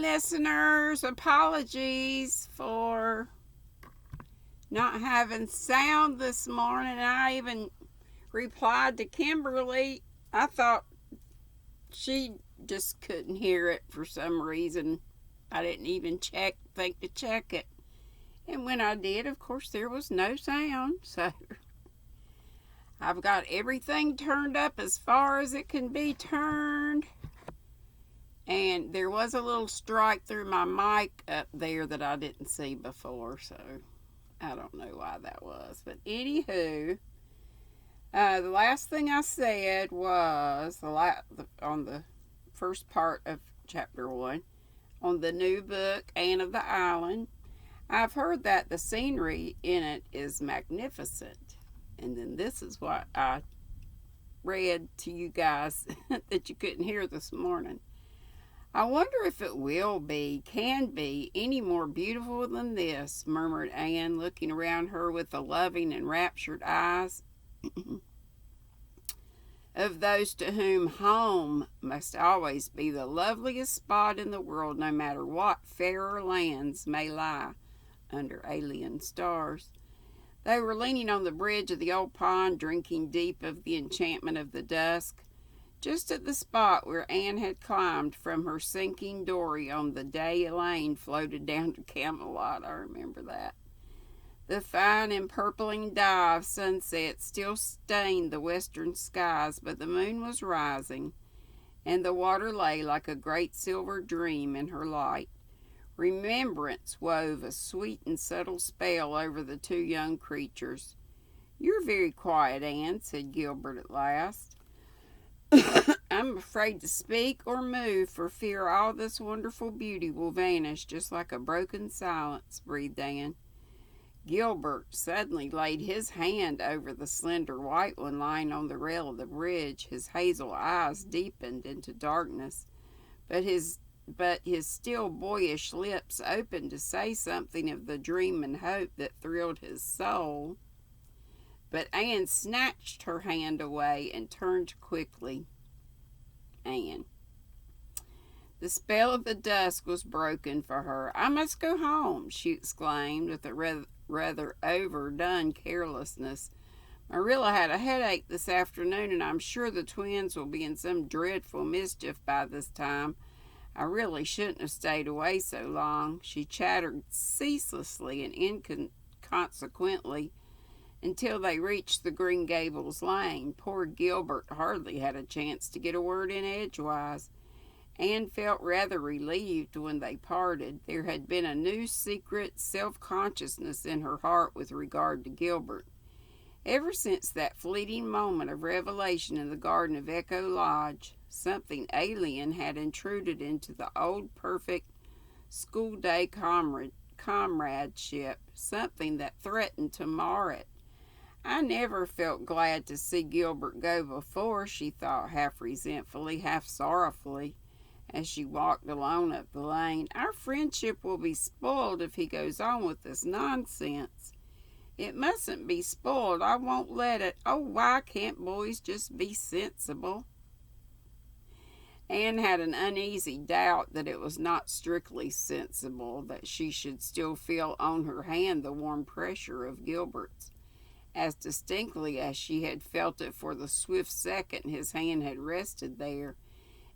listeners. Apologies for not having sound this morning. I even replied to Kimberly. I thought she just couldn't hear it for some reason. I didn't even think to check it. And when I did, of course, there was no sound. So I've got everything turned up as far as it can be turned. And there was a little strike through my mic up there that I didn't see before. So I don't know why that was. But anywho, the last thing I said was on the first part of chapter 1 on the new book, Anne of the Island. I've heard that the scenery in it is magnificent. And then this is what I read to you guys that you couldn't hear this morning. I wonder if it can be, any more beautiful than this, murmured Anne, looking around her with the loving and raptured eyes of those to whom home must always be the loveliest spot in the world, no matter what fairer lands may lie under alien stars. They were leaning on the bridge of the old pond, drinking deep of the enchantment of the dusk, just at the spot where Anne had climbed from her sinking dory on the day Elaine floated down to Camelot. I remember that. The fine empurpling dye of sunset still stained the western skies, but the moon was rising, and the water lay like a great silver dream in her light. Remembrance wove a sweet and subtle spell over the two young creatures. "You're very quiet, Anne," said Gilbert at last. "I'm afraid to speak or move for fear all this wonderful beauty will vanish just like a broken silence," breathed Anne. Gilbert suddenly laid his hand over the slender white one lying on the rail of the bridge. His hazel eyes deepened into darkness, but his still boyish lips opened to say something of the dream and hope that thrilled his soul. But Anne snatched her hand away and turned quickly. Anne. The spell of the dusk was broken for her. "I must go home," she exclaimed with a rather overdone carelessness. "Marilla had a headache this afternoon, and I'm sure the twins will be in some dreadful mischief by this time. I really shouldn't have stayed away so long." She chattered ceaselessly and inconsequently until they reached the Green Gables lane. Poor Gilbert hardly had a chance to get a word in edgewise. Anne felt rather relieved when they parted. There had been a new secret self-consciousness in her heart with regard to Gilbert. Ever since that fleeting moment of revelation in the garden of Echo Lodge, something alien had intruded into the old perfect school-day comradeship, something that threatened to mar it. "I never felt glad to see Gilbert go before," she thought, half resentfully, half sorrowfully, as she walked alone up the lane. "Our friendship will be spoiled if he goes on with this nonsense. It mustn't be spoiled. I won't let it. Oh, why can't boys just be sensible?" Anne had an uneasy doubt that it was not strictly sensible that she should still feel on her hand the warm pressure of Gilbert's, as distinctly as she had felt it for the swift second his hand had rested there,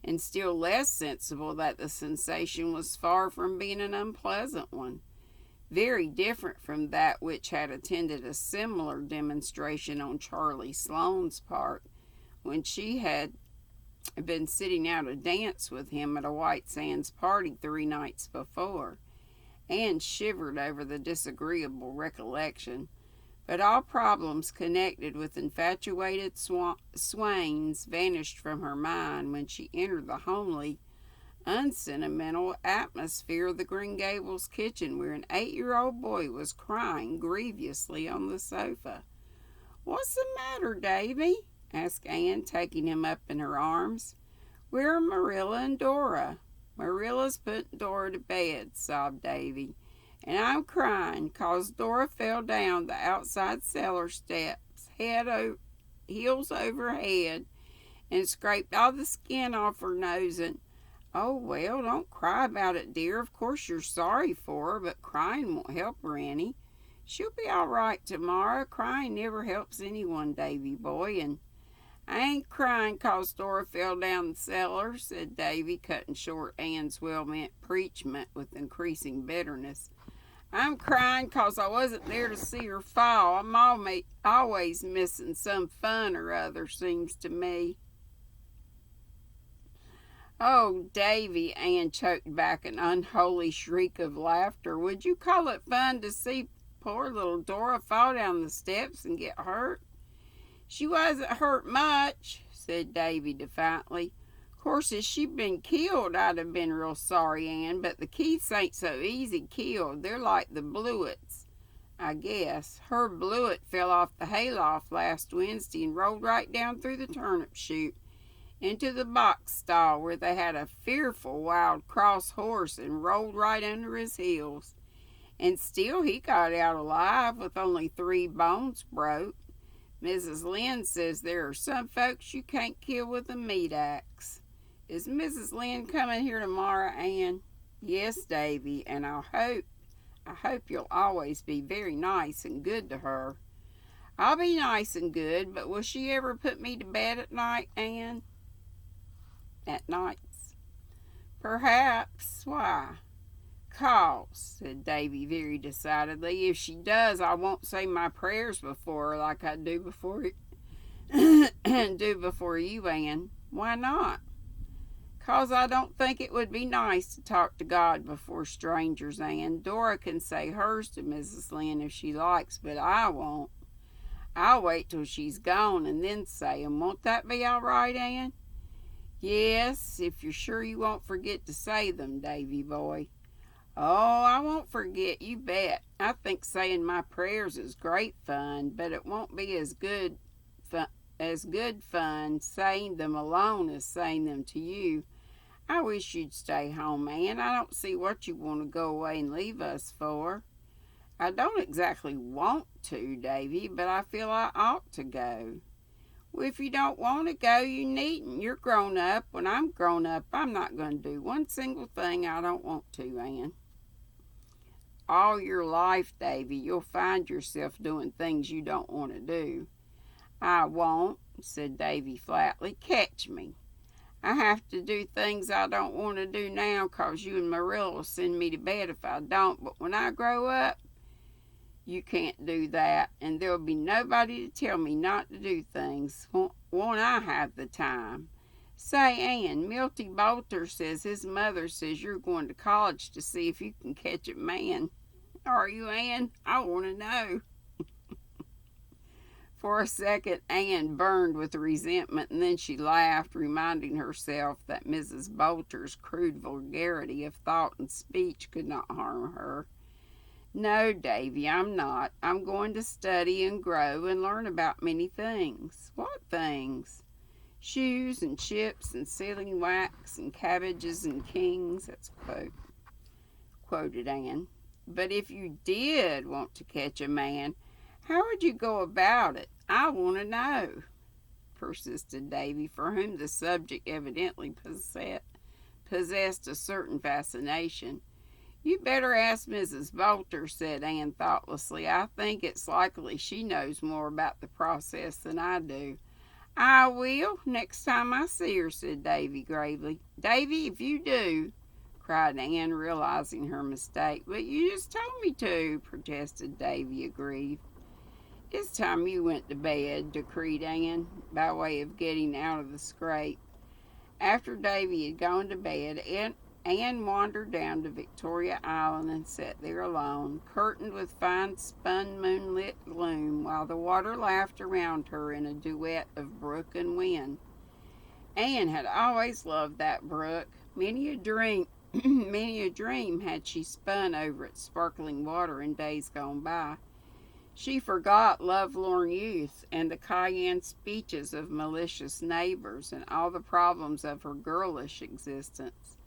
and still less sensible that the sensation was far from being an unpleasant one, very different from that which had attended a similar demonstration on Charlie Sloane's part when she had been sitting out a dance with him at a White Sands party 3 nights before. Anne shivered over the disagreeable recollection, but all problems connected with infatuated swains vanished from her mind when she entered the homely, unsentimental atmosphere of the Green Gables kitchen, where an 8-year-old boy was crying grievously on the sofa. "What's the matter, Davy?" asked Anne, taking him up in her arms. "Where are Marilla and Dora?" "Marilla's putting Dora to bed," sobbed Davy. "And I'm crying 'cause Dora fell down the outside cellar steps, heels over head, and scraped all the skin off her nose, and Oh, well, don't cry about it, dear. Of course you're sorry for her, but crying won't help her any. She'll be all right tomorrow. Crying never helps anyone, Davy boy, and I ain't crying 'cause Dora fell down the cellar, said Davy, cutting short Ann's well-meant preachment with increasing bitterness. I'm crying 'cause I wasn't there to see her fall. I'm always missing some fun or other, seems to me. Oh, Davy, Ann choked back an unholy shriek of laughter. Would you call it fun to see poor little Dora fall down the steps and get hurt? She wasn't hurt much, said Davy defiantly. Of course, if she'd been killed, I'd have been real sorry, Ann, but the Keiths ain't so easy killed. They're like the Blewetts, I guess. Herb Blewett fell off the hayloft last Wednesday and rolled right down through the turnip chute into the box stall where they had a fearful wild cross horse and rolled right under his heels. And still he got out alive with only 3 bones broke. Mrs. Lynde says there are some folks you can't kill with a meat axe. Is Mrs. Lynde coming here tomorrow, Ann? Yes, Davy, and I hope you'll always be very nice and good to her. I'll be nice and good, but will she ever put me to bed at night, Ann? At nights? Perhaps. Why? 'Cause, said Davy very decidedly, if she does, I won't say my prayers before her like I do before you, Ann. Why not? 'Cause I don't think it would be nice to talk to God before strangers, Ann. Dora can say hers to Mrs. Lynde if she likes, but I won't. I'll wait till she's gone and then say 'em. Won't that be all right, Ann? Yes, if you're sure you won't forget to say them, Davy boy. Oh, I won't forget, you bet. I think saying my prayers is great fun, but it won't be as good fun saying them alone as saying them to you. I wish you'd stay home, Ann. I don't see what you want to go away and leave us for. I don't exactly want to, Davy, but I feel I ought to go. Well, if you don't want to go, you needn't. You're grown up. When I'm grown up, I'm not going to do one single thing I don't want to, Ann. All your life, Davy, you'll find yourself doing things you don't want to do. I won't, said Davy flatly. Catch me. I have to do things I don't want to do now 'cause you and Marilla will send me to bed if I don't, but when I grow up, you can't do that, and there'll be nobody to tell me not to do things. Won't I have the time? Say, Ann, Milty Bolter says his mother says you're going to college to see if you can catch a man. Are you, Ann? I want to know. For a second, Ann burned with resentment, and then she laughed, reminding herself that Mrs. Bolter's crude vulgarity of thought and speech could not harm her. No, Davy, I'm not. I'm going to study and grow and learn about many things. What things? Shoes and chips and sealing wax and cabbages and kings. That's quoted Ann. But if you did want to catch a man, how would you go about it? I want to know, persisted Davy, for whom the subject evidently possessed a certain fascination. You better ask Mrs. Bolter, said Ann thoughtlessly. I think it's likely she knows more about the process than I do. I will, next time I see her, said Davy gravely. Davy, if you do, cried Ann, realizing her mistake. But you just told me to, protested Davy, aggrieved. It's time you went to bed, decreed Ann, by way of getting out of the scrape. After Davy had gone to bed, Ann wandered down to Victoria Island and sat there alone, curtained with fine spun moonlit gloom, while the water laughed around her in a duet of brook and wind. Ann had always loved that brook. Many a dream had she spun over its sparkling water in days gone by. She forgot lovelorn youth and the cayenne speeches of malicious neighbors and all the problems of her girlish existence.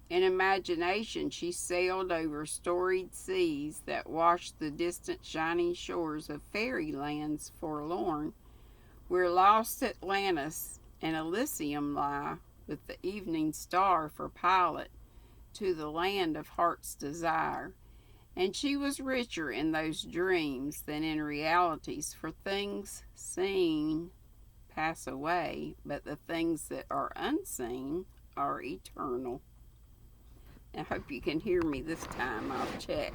In imagination, she sailed over storied seas that washed the distant shining shores of fairy lands forlorn, where lost Atlantis and Elysium lie, with the evening star for pilot to the land of heart's desire. And she was richer in those dreams than in realities, for things seen pass away, but the things that are unseen are eternal. I hope you can hear me this time. I'll check.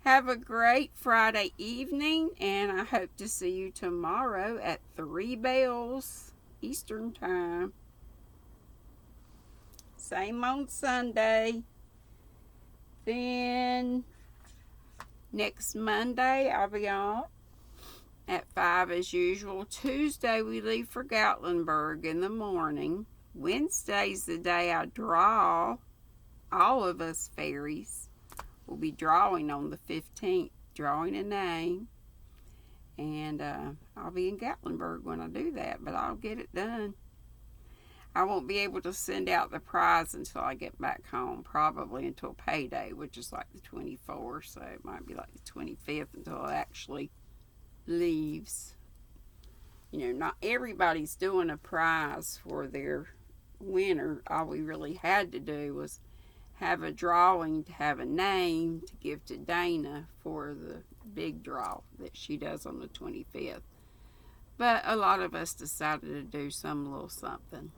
Have a great Friday evening, and I hope to see you tomorrow at 3 bells Eastern Time. Same on Sunday. Then next Monday I'll be on at 5 as usual. Tuesday we leave for Gatlinburg in the morning. Wednesday's the day I draw. All of us fairies will be drawing on the 15th, drawing a name. And I'll be in Gatlinburg when I do that, but I'll get it done. I won't be able to send out the prize until I get back home, probably until payday, which is like the 24th, so it might be like the 25th until it actually leaves. You know, not everybody's doing a prize for their winner. All we really had to do was have a drawing to have a name to give to Dana for the big draw that she does on the 25th. But a lot of us decided to do some little something.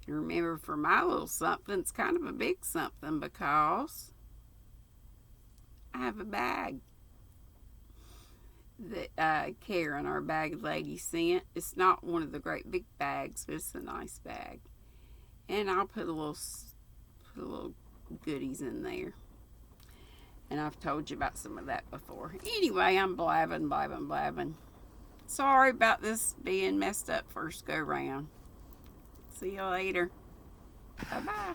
And remember, for my little something, it's kind of a big something because I have a bag that Karen, our bag lady, sent. It's not one of the great big bags, but it's a nice bag. And I'll put a little goodies in there. And I've told you about some of that before. Anyway, I'm blabbing. Sorry about this being messed up first go round. See you later. Bye-bye.